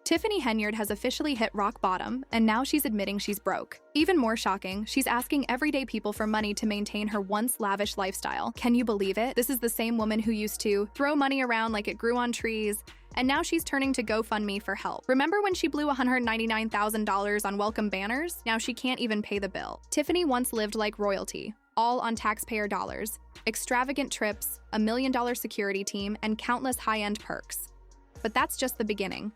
Tiffany Henyard has officially hit rock bottom, and now she's admitting she's broke. Even more shocking, she's asking everyday people for money to maintain her once lavish lifestyle. Can you believe it? This is the same woman who used to throw money around like it grew on trees, and now she's turning to GoFundMe for help. Remember when she blew $199,000 on welcome banners? Now she can't even pay the bill. Tiffany once lived like royalty, all on taxpayer dollars. Extravagant trips, $1 million security team, and countless high-end perks. But that's just the beginning.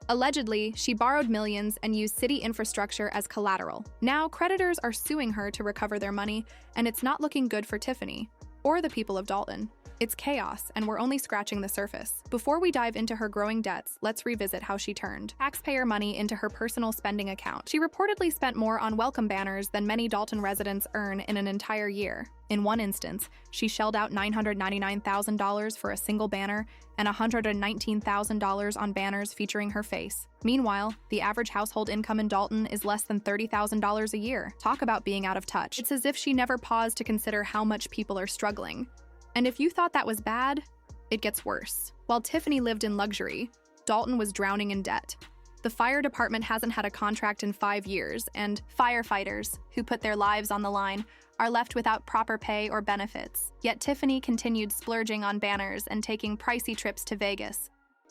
Allegedly, she borrowed millions and used city infrastructure as collateral. Now, creditors are suing her to recover their money, and it's not looking good for Tiffany or the people of Dalton. It's chaos, and we're only scratching the surface. Before we dive into her growing debts, let's revisit how she turned taxpayer money into her personal spending account. She reportedly spent more on welcome banners than many Dalton residents earn in an entire year. In one instance, she shelled out $999,000 for a single banner and $119,000 on banners featuring her face. Meanwhile, the average household income in Dalton is less than $30,000 a year. Talk about being out of touch. It's as if she never paused to consider how much people are struggling. And if you thought that was bad, it gets worse. While Tiffany lived in luxury, Dalton was drowning in debt. The fire department hasn't had a contract in 5 years, and firefighters, who put their lives on the line, are left without proper pay or benefits. Yet Tiffany continued splurging on banners and taking pricey trips to Vegas,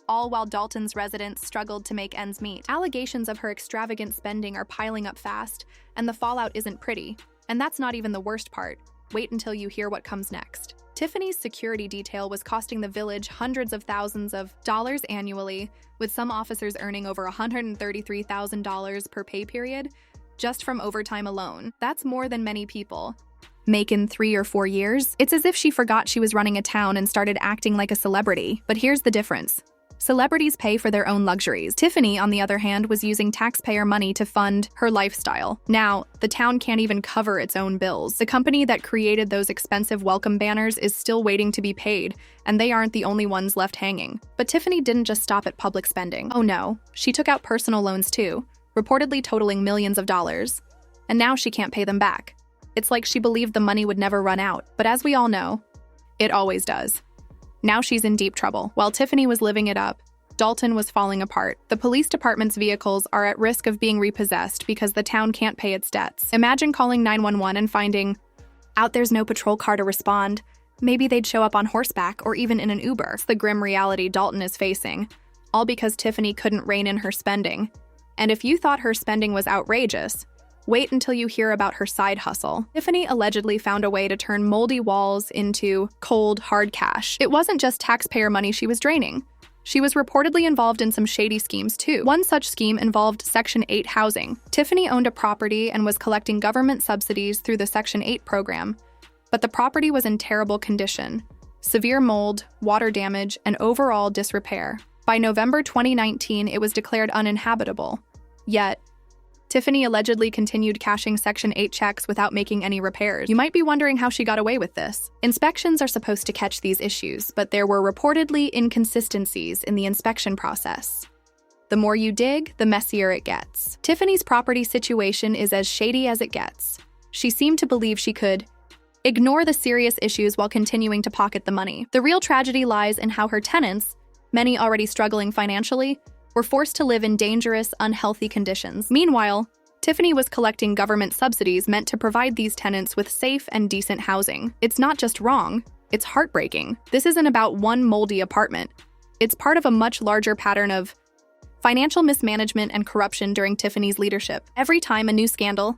all while Dalton's residents struggled to make ends meet. Allegations of her extravagant spending are piling up fast, and the fallout isn't pretty. And that's not even the worst part. Wait until you hear what comes next. Tiffany's security detail was costing the village hundreds of thousands of dollars annually, with some officers earning over $133,000 per pay period just from overtime alone. That's more than many people make in 3 or 4 years. It's as if she forgot she was running a town and started acting like a celebrity. But here's the difference. Celebrities pay for their own luxuries. Tiffany, on the other hand, was using taxpayer money to fund her lifestyle. Now, the town can't even cover its own bills. The company that created those expensive welcome banners is still waiting to be paid, and they aren't the only ones left hanging. But Tiffany didn't just stop at public spending. Oh no, she took out personal loans too, reportedly totaling millions of dollars. And now she can't pay them back. It's like she believed the money would never run out. But as we all know, it always does. Now she's in deep trouble. While Tiffany was living it up, Dalton was falling apart. The police department's vehicles are at risk of being repossessed because the town can't pay its debts. Imagine calling 911 and finding out there's no patrol car to respond. Maybe they'd show up on horseback or even in an Uber. It's the grim reality Dalton is facing, all because Tiffany couldn't rein in her spending. And if you thought her spending was outrageous, wait until you hear about her side hustle. Tiffany allegedly found a way to turn moldy walls into cold, hard cash. It wasn't just taxpayer money she was draining. She was reportedly involved in some shady schemes too. One such scheme involved Section 8 housing. Tiffany owned a property and was collecting government subsidies through the Section 8 program, but the property was in terrible condition. Severe mold, water damage, and overall disrepair. By November 2019, it was declared uninhabitable. Yet, Tiffany allegedly continued cashing Section 8 checks without making any repairs. You might be wondering how she got away with this. Inspections are supposed to catch these issues, but there were reportedly inconsistencies in the inspection process. The more you dig, the messier it gets. Tiffany's property situation is as shady as it gets. She seemed to believe she could ignore the serious issues while continuing to pocket the money. The real tragedy lies in how her tenants, many already struggling financially, were forced to live in dangerous, unhealthy conditions. Meanwhile, Tiffany was collecting government subsidies meant to provide these tenants with safe and decent housing. It's not just wrong, it's heartbreaking. This isn't about one moldy apartment. It's part of a much larger pattern of financial mismanagement and corruption during Tiffany's leadership. Every time a new scandal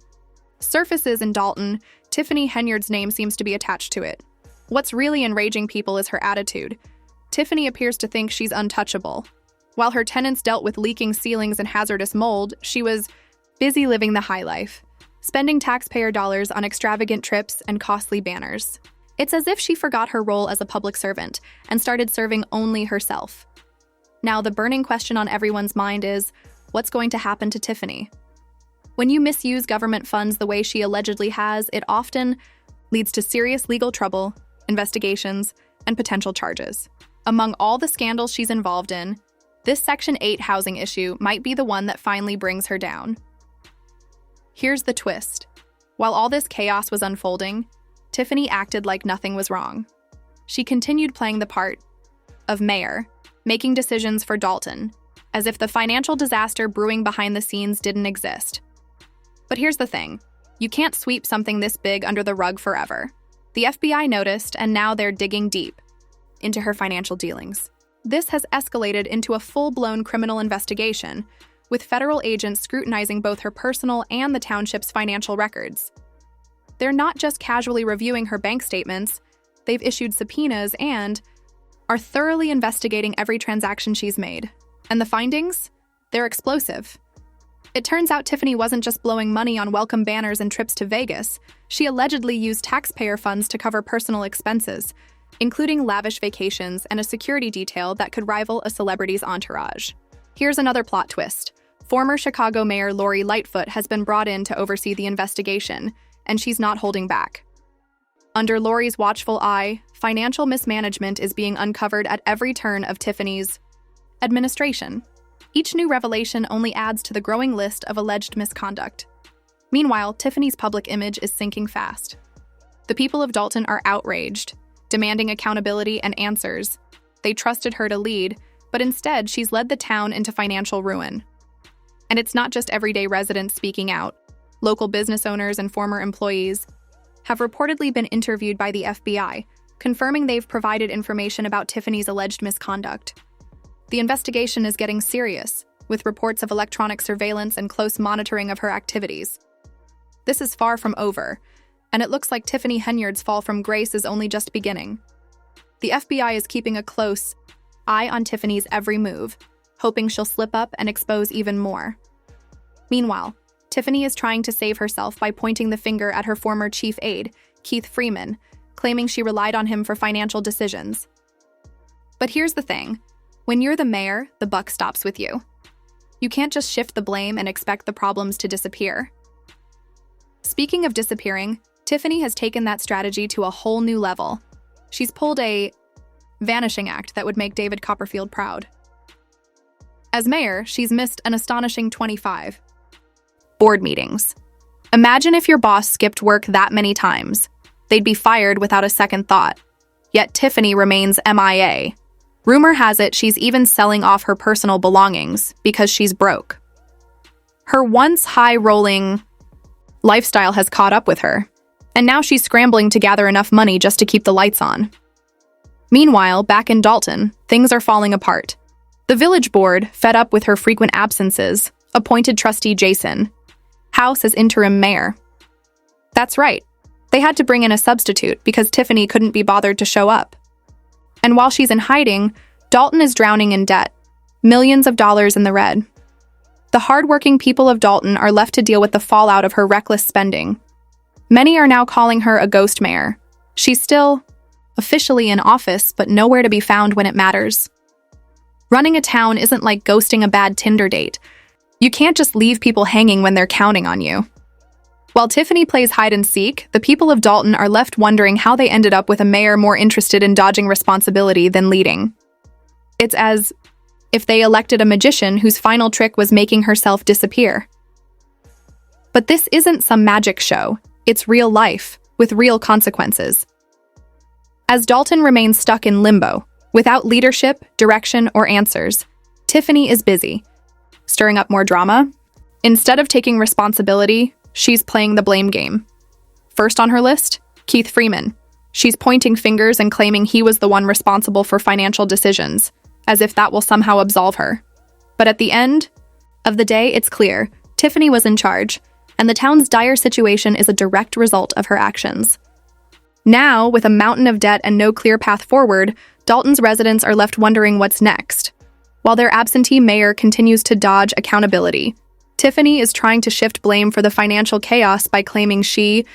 surfaces in Dalton, Tiffany Henyard's name seems to be attached to it. What's really enraging people is her attitude. Tiffany appears to think she's untouchable. While her tenants dealt with leaking ceilings and hazardous mold, she was busy living the high life, spending taxpayer dollars on extravagant trips and costly banners. It's as if she forgot her role as a public servant and started serving only herself. Now, the burning question on everyone's mind is, what's going to happen to Tiffany? When you misuse government funds the way she allegedly has, it often leads to serious legal trouble, investigations, and potential charges. Among all the scandals she's involved in, this Section 8 housing issue might be the one that finally brings her down. Here's the twist. While all this chaos was unfolding, Tiffany acted like nothing was wrong. She continued playing the part of mayor, making decisions for Dalton, as if the financial disaster brewing behind the scenes didn't exist. But here's the thing. You can't sweep something this big under the rug forever. The FBI noticed, and now they're digging deep into her financial dealings. This has escalated into a full-blown criminal investigation, with federal agents scrutinizing both her personal and the township's financial records. They're not just casually reviewing her bank statements, they've issued subpoenas and are thoroughly investigating every transaction she's made. And the findings? They're explosive. It turns out Tiffany wasn't just blowing money on welcome banners and trips to Vegas. She allegedly used taxpayer funds to cover personal expenses, including lavish vacations and a security detail that could rival a celebrity's entourage. Here's another plot twist. Former Chicago Mayor Lori Lightfoot has been brought in to oversee the investigation, and she's not holding back. Under Lori's watchful eye, financial mismanagement is being uncovered at every turn of Tiffany's administration. Each new revelation only adds to the growing list of alleged misconduct. Meanwhile, Tiffany's public image is sinking fast. The people of Dalton are outraged, demanding accountability and answers. They trusted her to lead, but instead she's led the town into financial ruin. And it's not just everyday residents speaking out. Local business owners and former employees have reportedly been interviewed by the FBI, confirming they've provided information about Tiffany's alleged misconduct. The investigation is getting serious, with reports of electronic surveillance and close monitoring of her activities. This is far from over, and it looks like Tiffany Henyard's fall from grace is only just beginning. The FBI is keeping a close eye on Tiffany's every move, hoping she'll slip up and expose even more. Meanwhile, Tiffany is trying to save herself by pointing the finger at her former chief aide, Keith Freeman, claiming she relied on him for financial decisions. But here's the thing. When you're the mayor, the buck stops with you. You can't just shift the blame and expect the problems to disappear. Speaking of disappearing, Tiffany has taken that strategy to a whole new level. She's pulled a vanishing act that would make David Copperfield proud. As mayor, she's missed an astonishing 25 board meetings. Imagine if your boss skipped work that many times. They'd be fired without a second thought. Yet Tiffany remains MIA. Rumor has it she's even selling off her personal belongings because she's broke. Her once high-rolling lifestyle has caught up with her, and now she's scrambling to gather enough money just to keep the lights on. Meanwhile, back in Dalton, things are falling apart. The village board, fed up with her frequent absences, appointed trustee Jason House as interim mayor. That's right. They had to bring in a substitute because Tiffany couldn't be bothered to show up. And while she's in hiding, Dalton is drowning in debt, millions of dollars in the red. The hardworking people of Dalton are left to deal with the fallout of her reckless spending. Many are now calling her a ghost mayor. She's still officially in office, but nowhere to be found when it matters. Running a town isn't like ghosting a bad Tinder date. You can't just leave people hanging when they're counting on you. While Tiffany plays hide and seek, the people of Dalton are left wondering how they ended up with a mayor more interested in dodging responsibility than leading. It's as if they elected a magician whose final trick was making herself disappear. But this isn't some magic show. It's real life, with real consequences. As Dalton remains stuck in limbo, without leadership, direction, or answers, Tiffany is busy. Stirring up more drama? Instead of taking responsibility, she's playing the blame game. First on her list, Keith Freeman. She's pointing fingers and claiming he was the one responsible for financial decisions, as if that will somehow absolve her. But at the end of the day, it's clear Tiffany was in charge, and the town's dire situation is a direct result of her actions. Now, with a mountain of debt and no clear path forward, Dalton's residents are left wondering what's next. While their absentee mayor continues to dodge accountability, Tiffany is trying to shift blame for the financial chaos by claiming she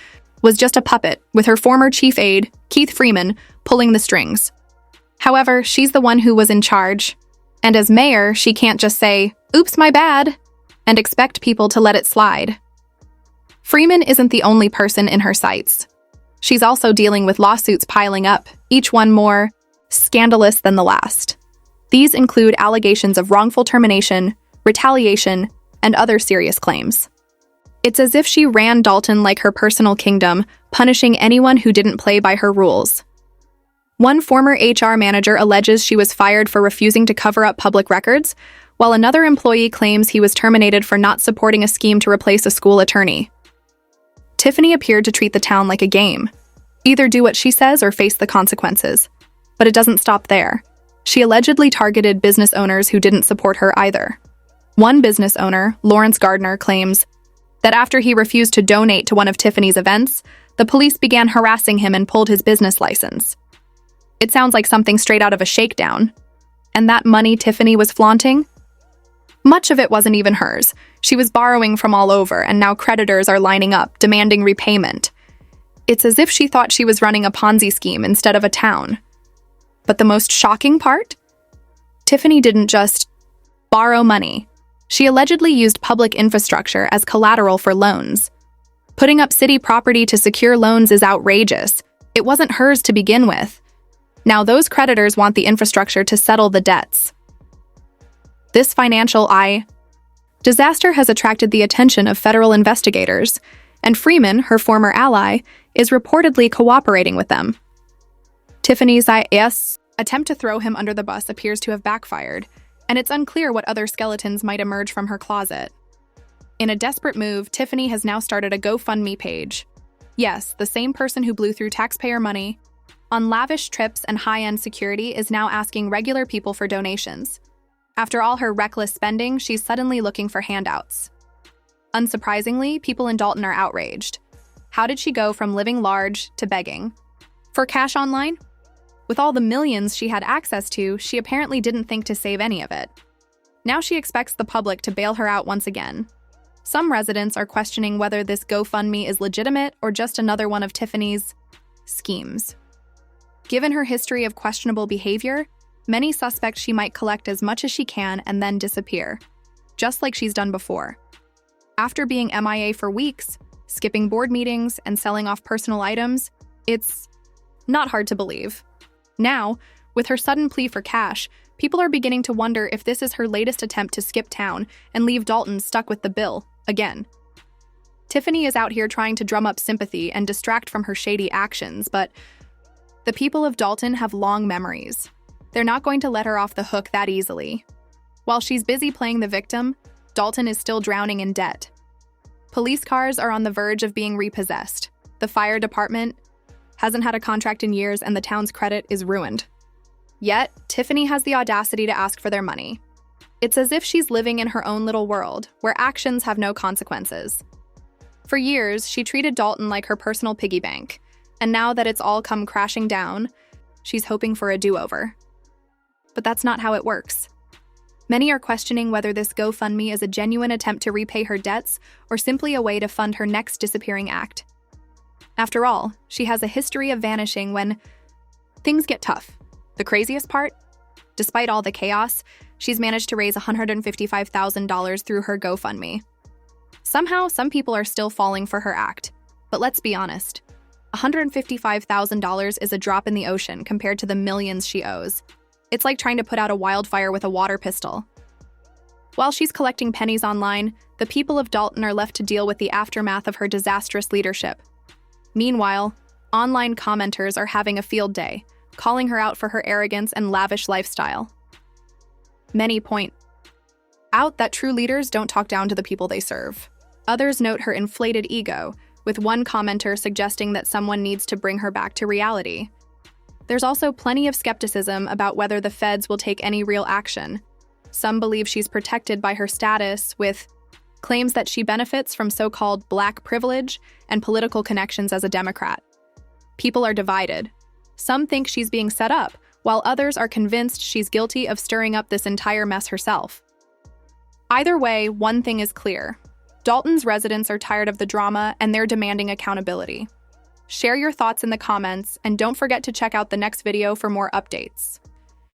was just a puppet, with her former chief aide, Keith Freeman, pulling the strings. However, she's the one who was in charge, and as mayor, she can't just say, "Oops, my bad," and expect people to let it slide. Freeman isn't the only person in her sights. She's also dealing with lawsuits piling up, each one more scandalous than the last. These include allegations of wrongful termination, retaliation, and other serious claims. It's as if she ran Dalton like her personal kingdom, punishing anyone who didn't play by her rules. One former HR manager alleges she was fired for refusing to cover up public records, while another employee claims he was terminated for not supporting a scheme to replace a school attorney. Tiffany appeared to treat the town like a game. Either do what she says or face the consequences. But it doesn't stop there. She allegedly targeted business owners who didn't support her either. One business owner, Lawrence Gardner, claims that after he refused to donate to one of Tiffany's events, the police began harassing him and pulled his business license. It sounds like something straight out of a shakedown. And that money Tiffany was flaunting? Much of it wasn't even hers. She was borrowing from all over, and now creditors are lining up, demanding repayment. It's as if she thought she was running a Ponzi scheme instead of a town. But the most shocking part? Tiffany didn't just borrow money. She allegedly used public infrastructure as collateral for loans. Putting up city property to secure loans is outrageous. It wasn't hers to begin with. Now those creditors want the infrastructure to settle the debts. This financial disaster has attracted the attention of federal investigators, and Freeman, her former ally, is reportedly cooperating with them. Tiffany's attempt to throw him under the bus appears to have backfired, and it's unclear what other skeletons might emerge from her closet. In a desperate move, Tiffany has now started a GoFundMe page. Yes, the same person who blew through taxpayer money on lavish trips and high-end security is now asking regular people for donations. After all her reckless spending, she's suddenly looking for handouts. Unsurprisingly, people in Dalton are outraged. How did she go from living large to begging? For cash online? With all the millions she had access to, she apparently didn't think to save any of it. Now she expects the public to bail her out once again. Some residents are questioning whether this GoFundMe is legitimate or just another one of Tiffany's schemes. Given her history of questionable behavior, many suspect she might collect as much as she can and then disappear, just like she's done before. After being MIA for weeks, skipping board meetings, and selling off personal items, it's not hard to believe. Now, with her sudden plea for cash, people are beginning to wonder if this is her latest attempt to skip town and leave Dalton stuck with the bill, again. Tiffany is out here trying to drum up sympathy and distract from her shady actions, but the people of Dalton have long memories. They're not going to let her off the hook that easily. While she's busy playing the victim, Dalton is still drowning in debt. Police cars are on the verge of being repossessed. The fire department hasn't had a contract in years, and the town's credit is ruined. Yet, Tiffany has the audacity to ask for their money. It's as if she's living in her own little world, where actions have no consequences. For years, she treated Dalton like her personal piggy bank, and now that it's all come crashing down, she's hoping for a do-over. But that's not how it works. Many are questioning whether this GoFundMe is a genuine attempt to repay her debts or simply a way to fund her next disappearing act. After all, she has a history of vanishing when things get tough. The craziest part? Despite all the chaos, she's managed to raise $155,000 through her GoFundMe. Somehow, some people are still falling for her act. But let's be honest, $155,000 is a drop in the ocean compared to the millions she owes. It's like trying to put out a wildfire with a water pistol. While she's collecting pennies online, the people of Dalton are left to deal with the aftermath of her disastrous leadership. Meanwhile, online commenters are having a field day, calling her out for her arrogance and lavish lifestyle. Many point out that true leaders don't talk down to the people they serve. Others note her inflated ego, with one commenter suggesting that someone needs to bring her back to reality. There's also plenty of skepticism about whether the feds will take any real action. Some believe she's protected by her status, with claims that she benefits from so-called black privilege and political connections as a Democrat. People are divided. Some think she's being set up, while others are convinced she's guilty of stirring up this entire mess herself. Either way, one thing is clear. Dalton's residents are tired of the drama and they're demanding accountability. Share your thoughts in the comments, and don't forget to check out the next video for more updates.